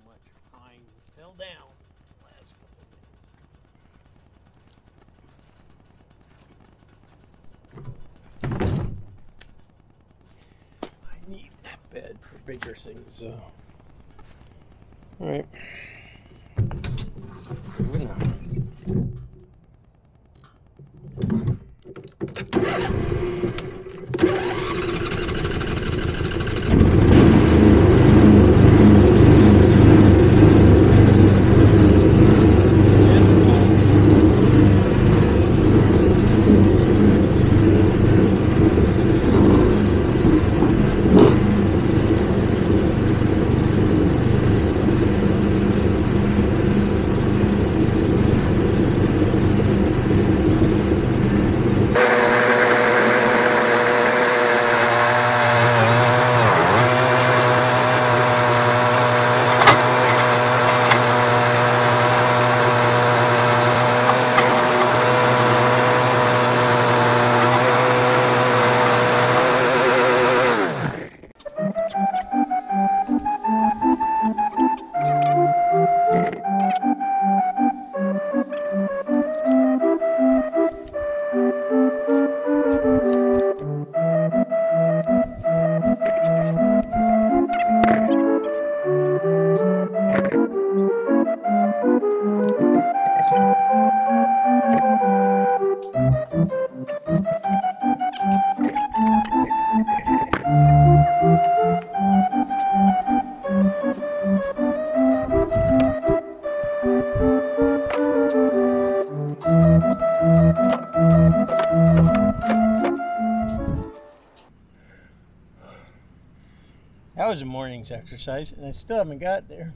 much pine fell down the last couple of days. I need a bed for bigger things though. Alright. Moving on. That was a morning's exercise, and I still haven't got there.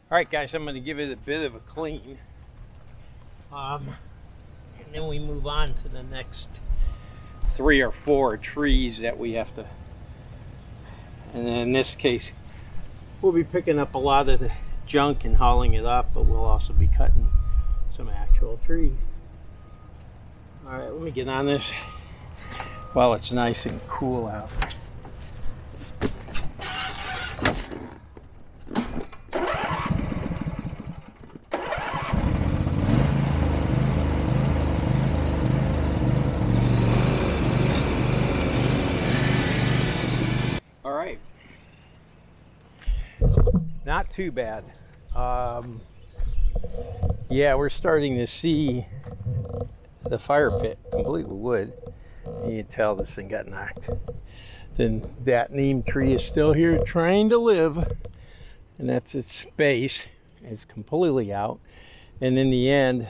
Alright guys, I'm going to give it a bit of a clean. And then we move on to the next 3 or 4 trees that we have to. And then in this case, we'll be picking up a lot of the junk and hauling it up, but we'll also be cutting some actual trees. Alright, let me get on this while it's nice and cool out. Not too bad. Yeah, we're starting to see the fire pit complete with wood. You can tell this thing got knocked. Then that neem tree is still here trying to live, and that's its base. It's completely out. And in the end,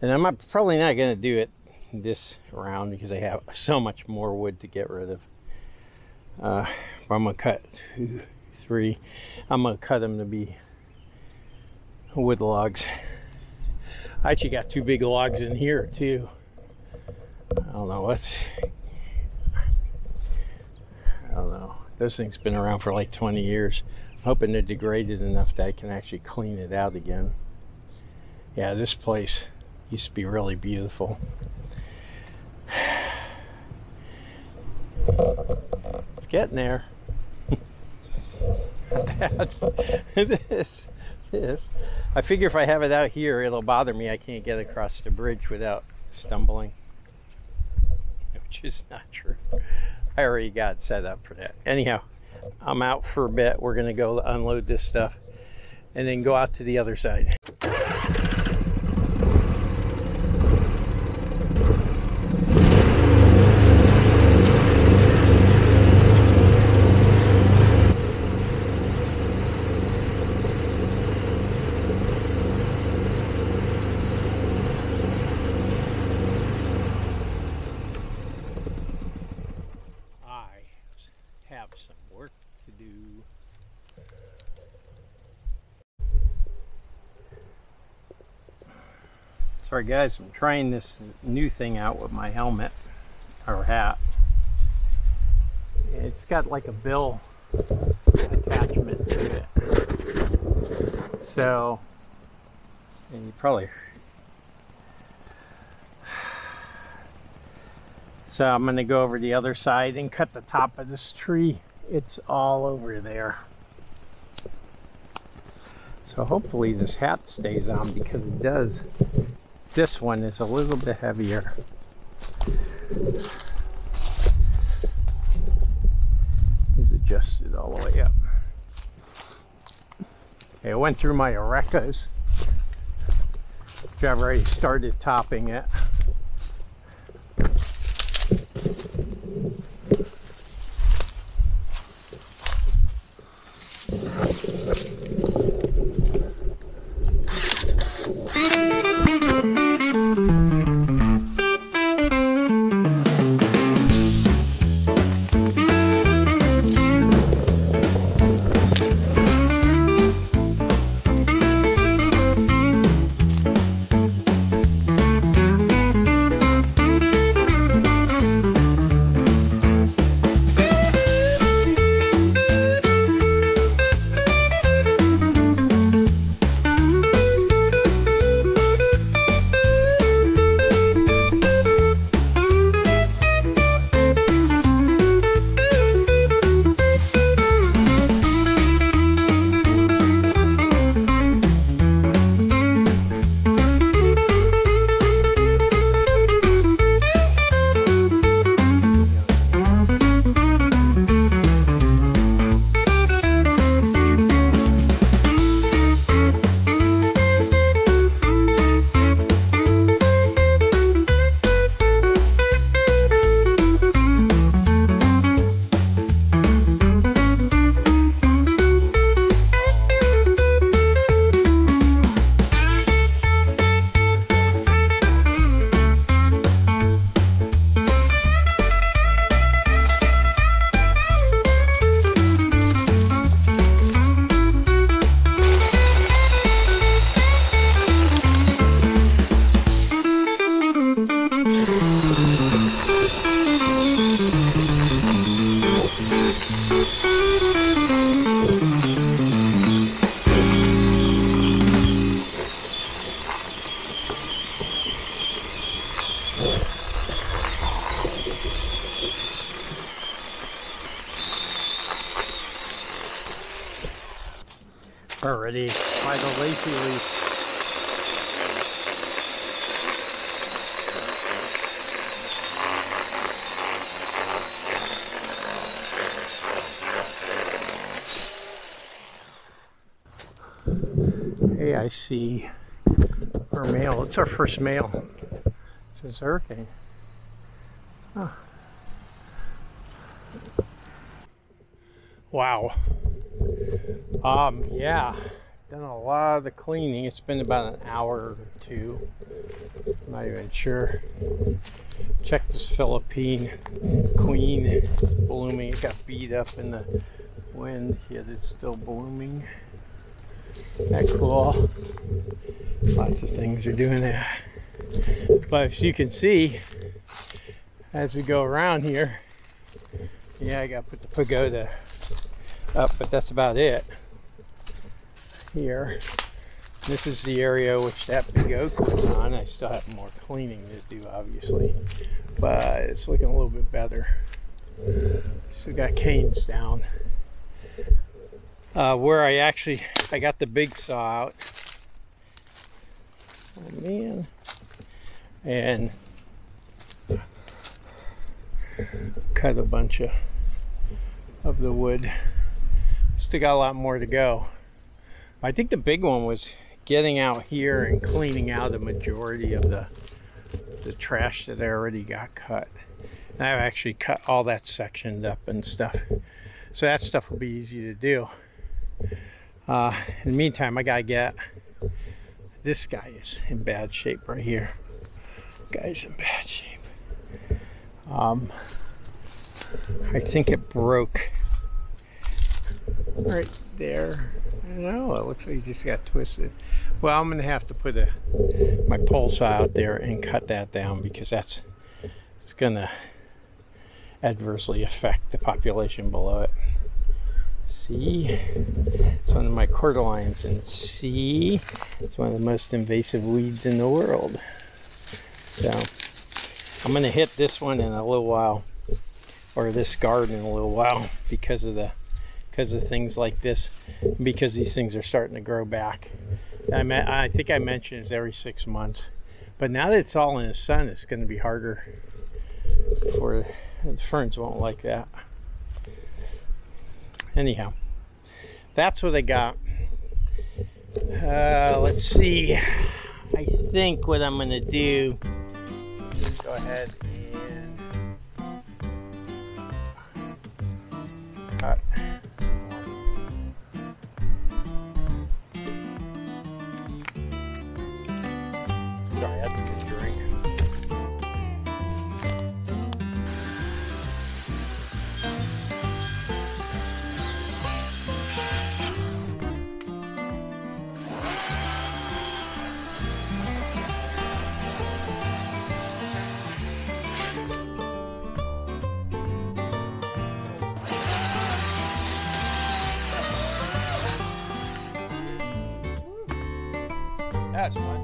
and I'm probably not going to do it this round because I have so much more wood to get rid of. But I'm going to cut 2, 3. I'm going to cut them to be wood logs. I actually got 2 big logs in here too. I don't know what. I don't know. This thing's been around for like 20 years. I'm hoping they're degraded enough that I can actually clean it out again. Yeah, this place used to be really beautiful. It's getting there. This this. I figure if I have it out here, it'll bother me. I can't get across the bridge without stumbling, which is not true. I already got set up for that. Anyhow, I'm out for a bit. We're gonna go unload this stuff and then go out to the other side. Have some work to do. Sorry guys, I'm trying this new thing out with my helmet or hat. It's got like a bill attachment to it. So, and you probably So I'm going to go over the other side and cut the top of this tree. It's all over there. So hopefully this hat stays on, because it does. This one is a little bit heavier. Is adjusted all the way up. Okay, I went through my Orekas, which I've already started topping it. Already by the lazy leaf. Hey, I see our mail. It's our first mail since Hurricane. Huh. Wow. Yeah, done a lot of the cleaning. It's been about an hour or two. I'm not even sure. Check this Philippine queen blooming. It got beat up in the wind, yet it's still blooming. Isn't that cool? Lots of things are doing that. But as you can see, as we go around here, yeah, I got to put the pagoda up, but that's about it. Here, this is the area which that big oak was on. I still have more cleaning to do, obviously, but it's looking a little bit better. Still got canes down. where I got the big saw out. Oh man. And cut a bunch of the wood. Still got a lot more to go. I think the big one was getting out here and cleaning out the majority of the trash that I already got cut. And I've actually cut all that sectioned up and stuff. So that stuff will be easy to do. In the meantime, I gotta get, this guy is in bad shape right here. Guy's in bad shape. I think it broke right there. I don't know, it looks like it just got twisted. Well, I'm gonna have to put my pole saw out there and cut that down, because it's gonna adversely affect the population below it. See, it's one of my cordylines, and see, it's one of the most invasive weeds in the world. So I'm gonna hit this one in a little while, or this garden in a little while, because of things like this, because these things are starting to grow back. I think I mentioned it's every 6 months, but now that it's all in the sun, it's going to be harder. For the ferns won't like that. Anyhow, that's what I got. Let's see. I think what I'm going to do is go ahead and cut. Sorry, I have to get a drink. That's fun.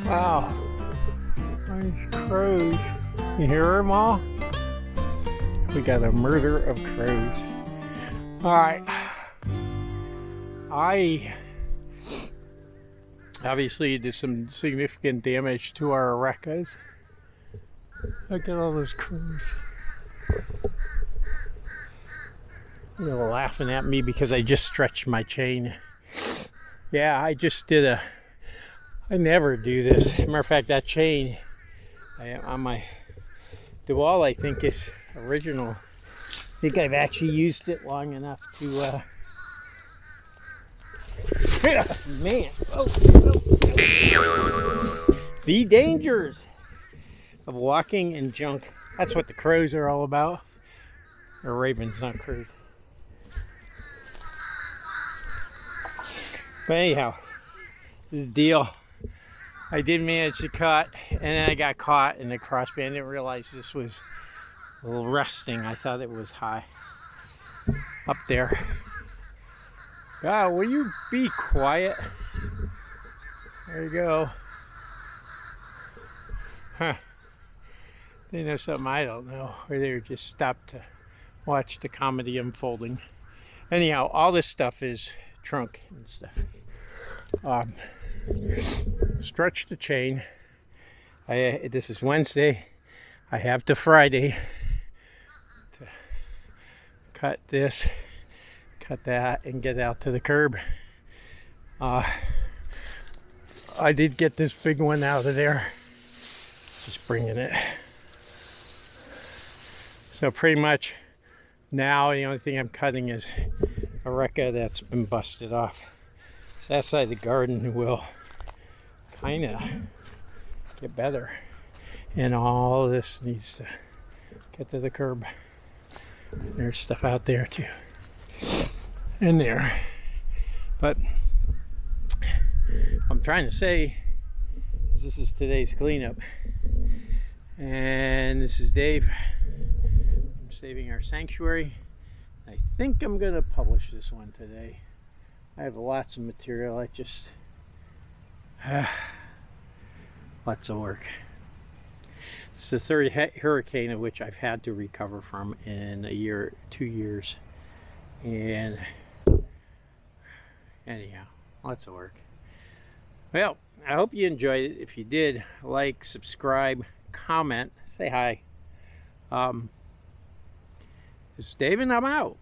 Wow, nice crows. You hear them all? We got a murder of crows. All right. I obviously did some significant damage to our arecas. Look at all those crows. They're laughing at me because I just stretched my chain. Yeah, I just did I never do this. Matter of fact, that chain on my DeWalt, I think, is original. I think I've actually used it long enough to man, the dangers of walking in junk. That's what the crows are all about. Or ravens, not crows. But anyhow, the deal. I did manage to cut, and then I got caught in the crossband. I didn't realize this was a little resting. I thought it was high up there. God, will you be quiet? There you go. Huh. They know something I don't know, or they were just stopped to watch the comedy unfolding. Anyhow, all this stuff is trunk and stuff. Stretch the chain. This is Wednesday. I have to Friday to cut this, cut that, and get out to the curb. I did get this big one out of there. Just bringing it. So pretty much now the only thing I'm cutting is areca that's been busted off. So that side of the garden will kind of get better. And all of this needs to get to the curb. There's stuff out there too. And there. But what I'm trying to say is this is today's cleanup. And this is Dave. I'm saving our sanctuary. I think I'm going to publish this one today. I have lots of material. I just lots of work. It's the third hurricane of which I've had to recover from in a year, 2 years. And anyhow, lots of work. Well, I hope you enjoyed it. If you did, like, subscribe, comment, say hi. This is Dave and I'm out.